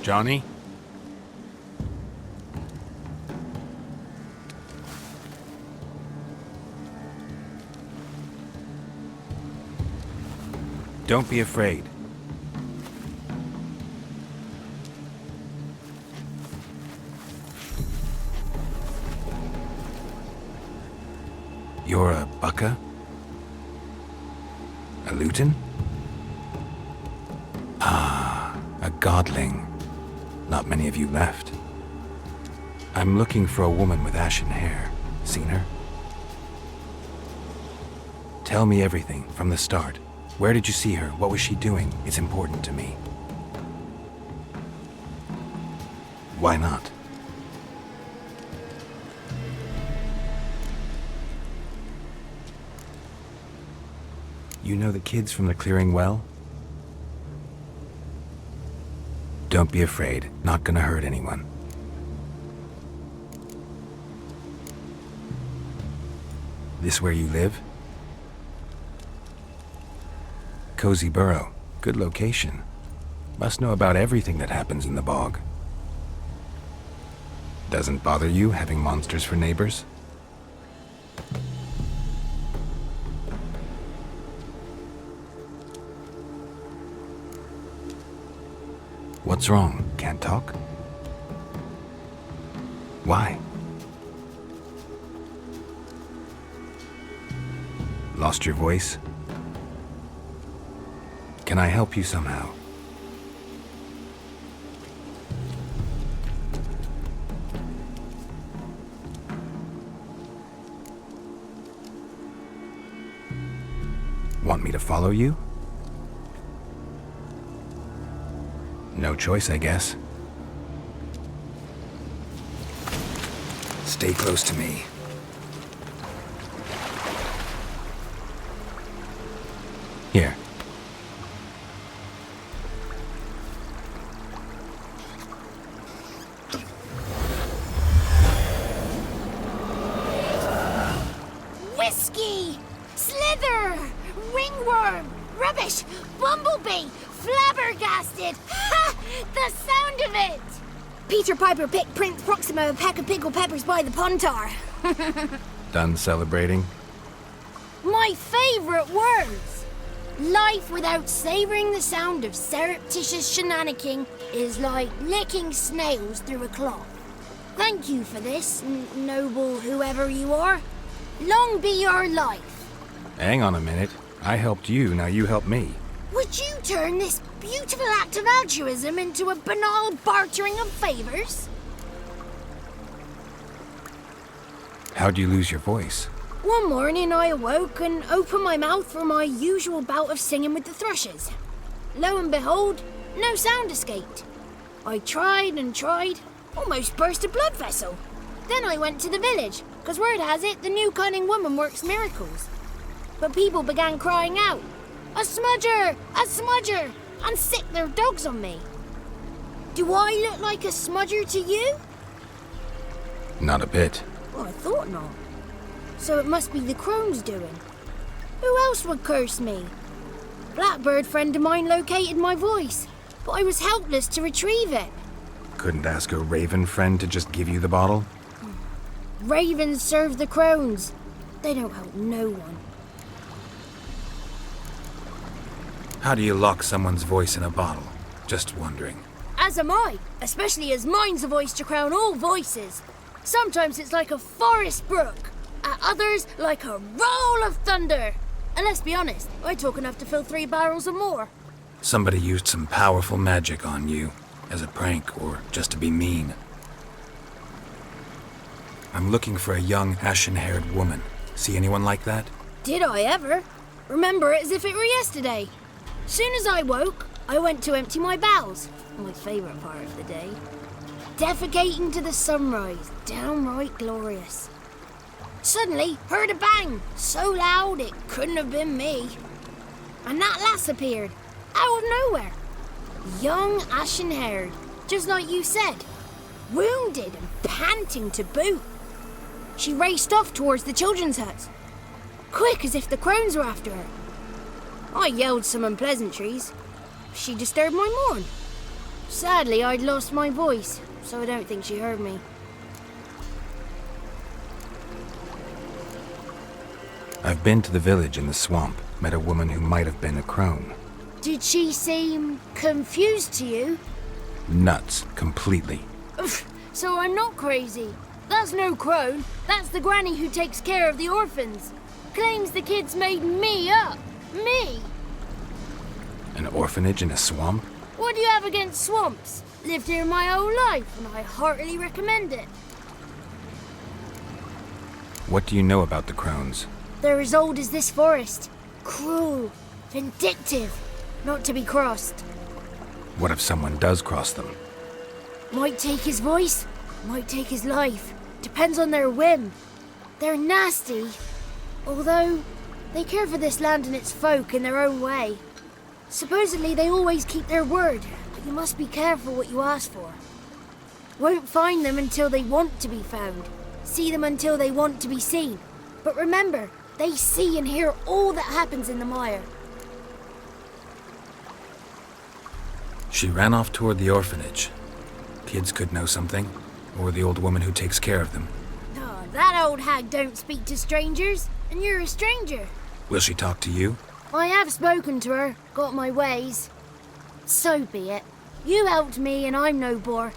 Johnny? Don't be afraid. You're a Bucka? A Luton? Ah, a godling. Not many of you left. I'm looking for a woman with ashen hair. Seen her? Tell me everything from the start. Where did you see her? What was she doing? It's important to me. Why not? You know the kids from the clearing well? Don't be afraid. Not gonna hurt anyone. This where you live? Cozy Burrow. Good location. Must know about everything that happens in the bog. Doesn't bother you having monsters for neighbors? What's wrong? Can't talk? Why? Lost your voice? Can I help you somehow? Want me to follow you? No choice, I guess. Stay close to me. Here. Whiskey! Slither! Ringworm! Rubbish! Bumblebee! Flabbergasted! Ha! The sound of it! Peter Piper picked Prince Proxima a peck of pickled peppers by the pontar. Done celebrating? My favourite words! Life without savouring the sound of surreptitious shenanigans is like licking snails through a cloth. Thank you for this, noble whoever you are. Long be your life. Hang on a minute. I helped you, now you help me. Would you turn this beautiful act of altruism into a banal bartering of favours? How'd you lose your voice? One morning I awoke and opened my mouth for my usual bout of singing with the thrushes. Lo and behold, no sound escaped. I tried and tried, almost burst a blood vessel. Then I went to the village, because word has it the new cunning woman works miracles. But people began crying out, "A smudger! A smudger!" and sicked their dogs on me. Do I look like a smudger to you? Not a bit. Well, I thought not. So it must be the crone's doing. Who else would curse me? Blackbird friend of mine located my voice, but I was helpless to retrieve it. Couldn't ask a raven friend to just give you the bottle? Ravens serve the crones. They don't help no one. How do you lock someone's voice in a bottle? Just wondering. As am I, especially as mine's a voice to crown all voices. Sometimes it's like a forest brook, at others like a roll of thunder. And let's be honest, I talk enough to fill 3 barrels or more. Somebody used some powerful magic on you, as a prank or just to be mean. I'm looking for a young, ashen-haired woman. See anyone like that? Did I ever? Remember it as if it were yesterday. Soon as I woke, I went to empty my bowels. My favourite part of the day. Defecating to the sunrise, downright glorious. Suddenly, heard a bang, so loud it couldn't have been me. And that lass appeared, out of nowhere. Young, ashen-haired, just like you said. Wounded and panting to boot. She raced off towards the children's huts, quick as if the crones were after her. I yelled some unpleasantries. She disturbed my morn. Sadly, I'd lost my voice, so I don't think she heard me. I've been to the village in the swamp, met a woman who might have been a crone. Did she seem confused to you? Nuts, completely. So I'm not crazy. That's no crone. That's the granny who takes care of the orphans. Claims the kids made me up. Me! An orphanage in a swamp? What do you have against swamps? Lived here my whole life, and I heartily recommend it. What do you know about the crones? They're as old as this forest. Cruel, vindictive, not to be crossed. What if someone does cross them? Might take his voice, might take his life. Depends on their whim. They're nasty, although they care for this land and its folk in their own way. Supposedly they always keep their word, but you must be careful what you ask for. Won't find them until they want to be found. See them until they want to be seen. But remember, they see and hear all that happens in the mire. She ran off toward the orphanage. Kids could know something, or the old woman who takes care of them. Oh, that old hag don't speak to strangers, and you're a stranger. Will she talk to you? I have spoken to her, got my ways. So be it. You helped me and I'm no bore.